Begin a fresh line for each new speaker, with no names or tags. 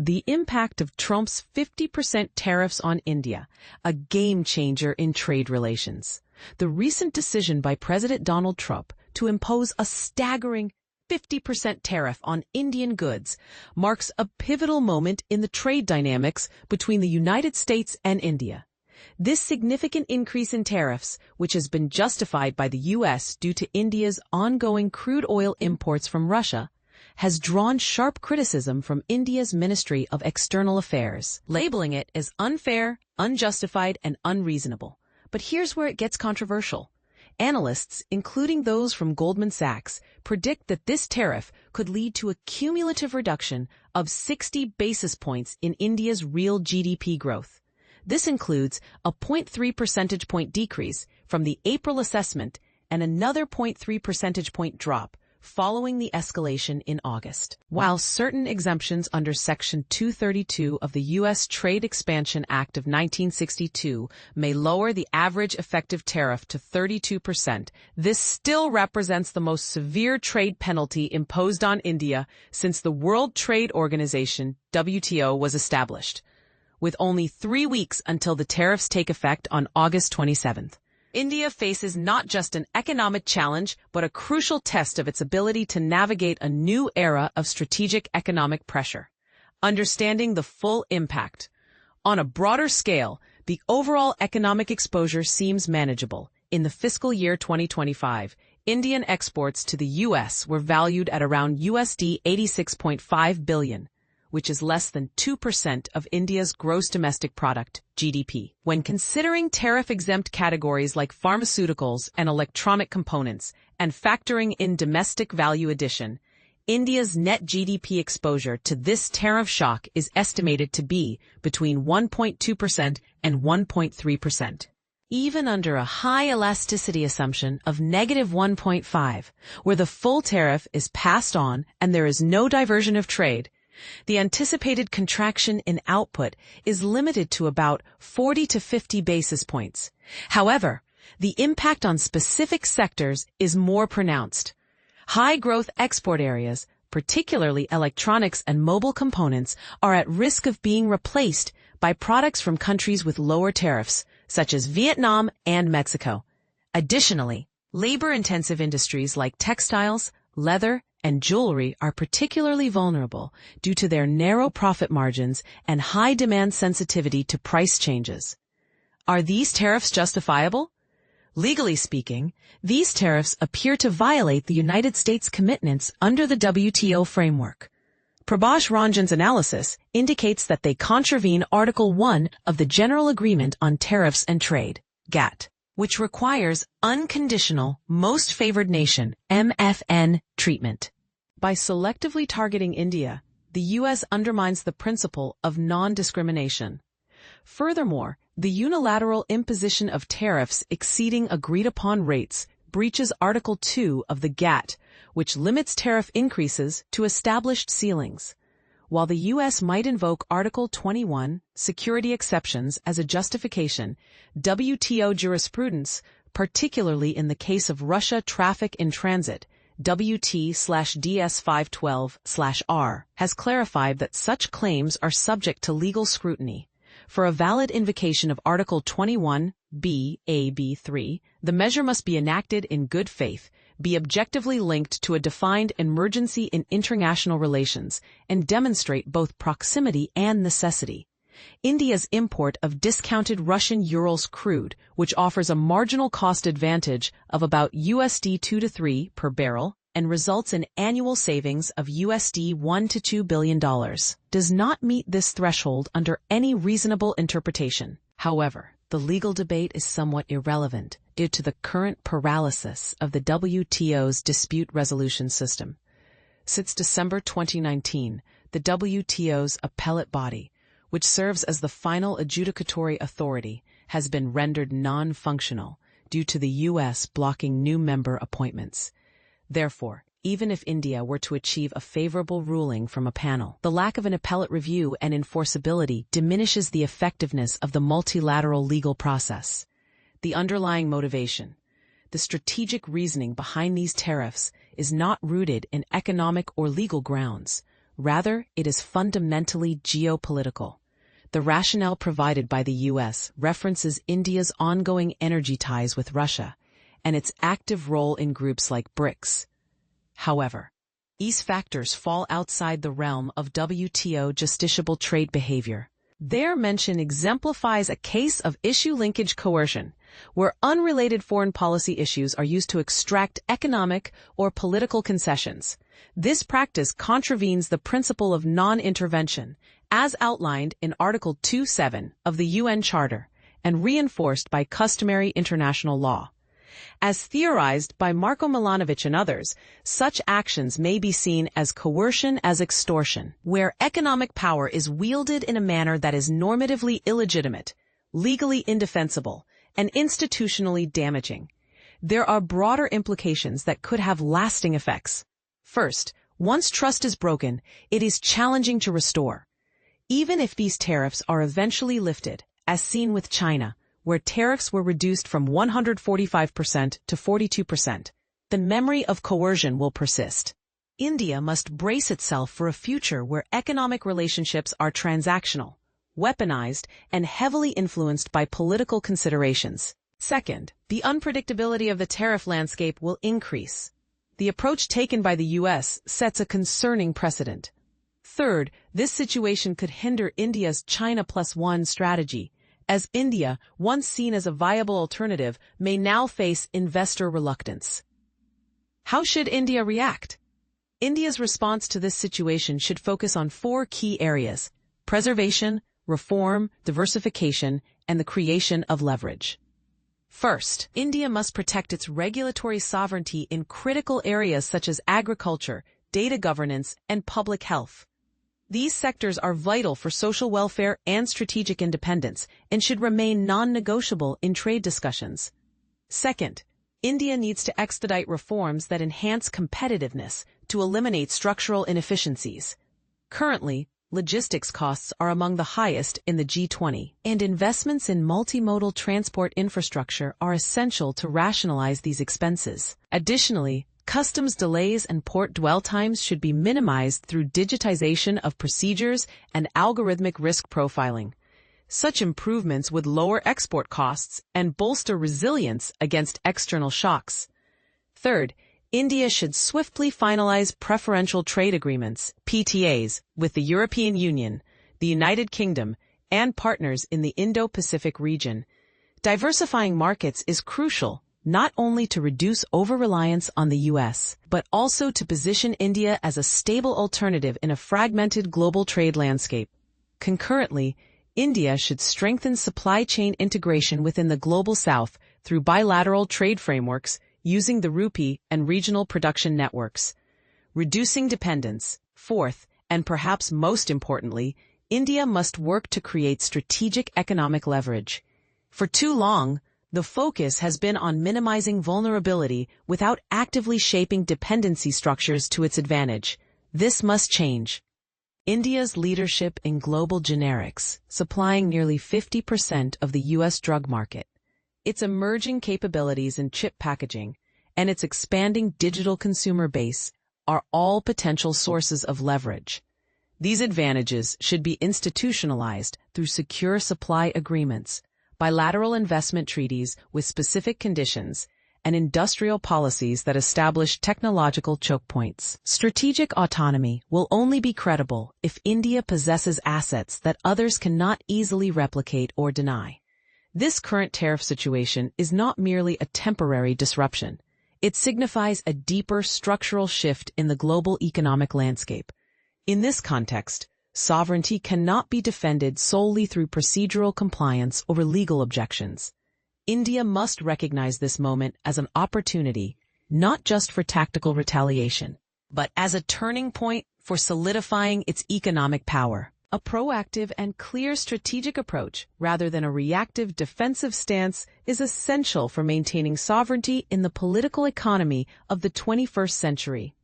The impact of Trump's 50% tariffs on India, a game changer in trade relations. The recent decision by President Donald Trump to impose a staggering 50% tariff on Indian goods marks a pivotal moment in the trade dynamics between the United States and India. This significant increase in tariffs, which has been justified by the U.S. due to India's ongoing crude oil imports from Russia, has drawn sharp criticism from India's Ministry of External Affairs, labeling it as unfair, unjustified, and unreasonable. But here's where it gets controversial. Analysts, including those from Goldman Sachs, predict that this tariff could lead to a cumulative reduction of 60 basis points in India's real GDP growth. This includes a 0.3 percentage point decrease from the April assessment and another 0.3 percentage point drop following the escalation in August. While certain exemptions under Section 232 of the U.S. Trade Expansion Act of 1962 may lower the average effective tariff to 32%, this still represents the most severe trade penalty imposed on India since the World Trade Organization, WTO, was established, with only 3 weeks until the tariffs take effect on August 27th. India faces not just an economic challenge, but a crucial test of its ability to navigate a new era of strategic economic pressure. Understanding the full impact. On a broader scale, the overall economic exposure seems manageable. In the fiscal year 2025, Indian exports to the U.S. were valued at around USD 86.5 billion. Which is less than 2% of India's gross domestic product, GDP. When considering tariff-exempt categories like pharmaceuticals and electronic components and factoring in domestic value addition, India's net GDP exposure to this tariff shock is estimated to be between 1.2% and 1.3%. Even under a high elasticity assumption of negative 1.5, where the full tariff is passed on and there is no diversion of trade, the anticipated contraction in output is limited to about 40 to 50 basis points. However, the impact on specific sectors is more pronounced. High-growth export areas, particularly electronics and mobile components, are at risk of being replaced by products from countries with lower tariffs, such as Vietnam and Mexico. Additionally, labor-intensive industries like textiles, leather, and jewellery are particularly vulnerable due to their narrow profit margins and high demand sensitivity to price changes. Are these tariffs justifiable? Legally speaking, these tariffs appear to violate the United States commitments under the WTO framework. Prabhash Ranjan's analysis indicates that they contravene Article 1 of the General Agreement on Tariffs and Trade, GATT, which requires unconditional most favored nation MFN treatment. By selectively targeting India, the U.S. undermines the principle of non-discrimination. Furthermore, the unilateral imposition of tariffs exceeding agreed-upon rates breaches Article 2 of the GATT, which limits tariff increases to established ceilings. While the U.S. might invoke Article 21, security exceptions, as a justification, WTO jurisprudence, particularly in the case of Russia traffic in transit, WT/DS 512/R, has clarified that such claims are subject to legal scrutiny. For a valid invocation of Article 21, B.A.B.3, the measure must be enacted in good faith, be objectively linked to a defined emergency in international relations, and demonstrate both proximity and necessity. India's import of discounted Russian Urals crude, which offers a marginal cost advantage of about USD 2 to 3 per barrel and results in annual savings of USD 1 to $2 billion, does not meet this threshold under any reasonable interpretation. However, the legal debate is somewhat irrelevant due to the current paralysis of the WTO's dispute resolution system. Since December 2019, the WTO's appellate body, which serves as the final adjudicatory authority, has been rendered non-functional due to the U.S. blocking new member appointments. Therefore, even if India were to achieve a favorable ruling from a panel, the lack of an appellate review and enforceability diminishes the effectiveness of the multilateral legal process. The underlying motivation, the strategic reasoning behind these tariffs, is not rooted in economic or legal grounds, Rather, it is fundamentally geopolitical. The rationale provided by the U.S. references India's ongoing energy ties with Russia and its active role in groups like BRICS. However, these factors fall outside the realm of WTO justiciable trade behavior. Their mention exemplifies a case of issue linkage coercion, where unrelated foreign policy issues are used to extract economic or political concessions. This practice contravenes the principle of non-intervention, as outlined in Article 2.7 of the UN Charter and reinforced by customary international law. As theorized by Marko Milanovic and others, such actions may be seen as coercion as extortion, where economic power is wielded in a manner that is normatively illegitimate, legally indefensible, and institutionally damaging. There are broader implications that could have lasting effects. First, once trust is broken, it is challenging to restore. Even if these tariffs are eventually lifted, as seen with China, where tariffs were reduced from 145% to 42%, the memory of coercion will persist. India must brace itself for a future where economic relationships are transactional, weaponized, and heavily influenced by political considerations. Second, the unpredictability of the tariff landscape will increase. The approach taken by the U.S. sets a concerning precedent. Third, this situation could hinder India's China Plus One strategy, as India, once seen as a viable alternative, may now face investor reluctance. How should India react? India's response to this situation should focus on four key areas: preservation, reform, diversification, and the creation of leverage. First, India must protect its regulatory sovereignty in critical areas such as agriculture, data governance, and public health. These sectors are vital for social welfare and strategic independence and should remain non-negotiable in trade discussions. Second, India needs to expedite reforms that enhance competitiveness to eliminate structural inefficiencies. Currently, logistics costs are among the highest in the G20, and investments in multimodal transport infrastructure are essential to rationalize these expenses. Additionally, customs delays and port dwell times should be minimized through digitization of procedures and algorithmic risk profiling. Such improvements would lower export costs and bolster resilience against external shocks. Third, India should swiftly finalize preferential trade agreements, PTAs, with the European Union, the United Kingdom, and partners in the Indo-Pacific region. Diversifying markets is crucial, not only to reduce over-reliance on the U.S., but also to position India as a stable alternative in a fragmented global trade landscape. Concurrently, India should strengthen supply chain integration within the Global South through bilateral trade frameworks using the rupee and regional production networks. Reducing dependence. Fourth, and perhaps most importantly, India must work to create strategic economic leverage. For too long, the focus has been on minimizing vulnerability without actively shaping dependency structures to its advantage. This must change. India's leadership in global generics, supplying nearly 50% of the U.S. drug market, its emerging capabilities in chip packaging, and its expanding digital consumer base are all potential sources of leverage. These advantages should be institutionalized through secure supply agreements, bilateral investment treaties with specific conditions, and industrial policies that establish technological choke points. Strategic autonomy will only be credible if India possesses assets that others cannot easily replicate or deny. This current tariff situation is not merely a temporary disruption. It signifies a deeper structural shift in the global economic landscape. In this context, sovereignty cannot be defended solely through procedural compliance or legal objections. India must recognize this moment as an opportunity, not just for tactical retaliation, but as a turning point for solidifying its economic power. A proactive and clear strategic approach, rather than a reactive defensive stance, is essential for maintaining sovereignty in the political economy of the 21st century.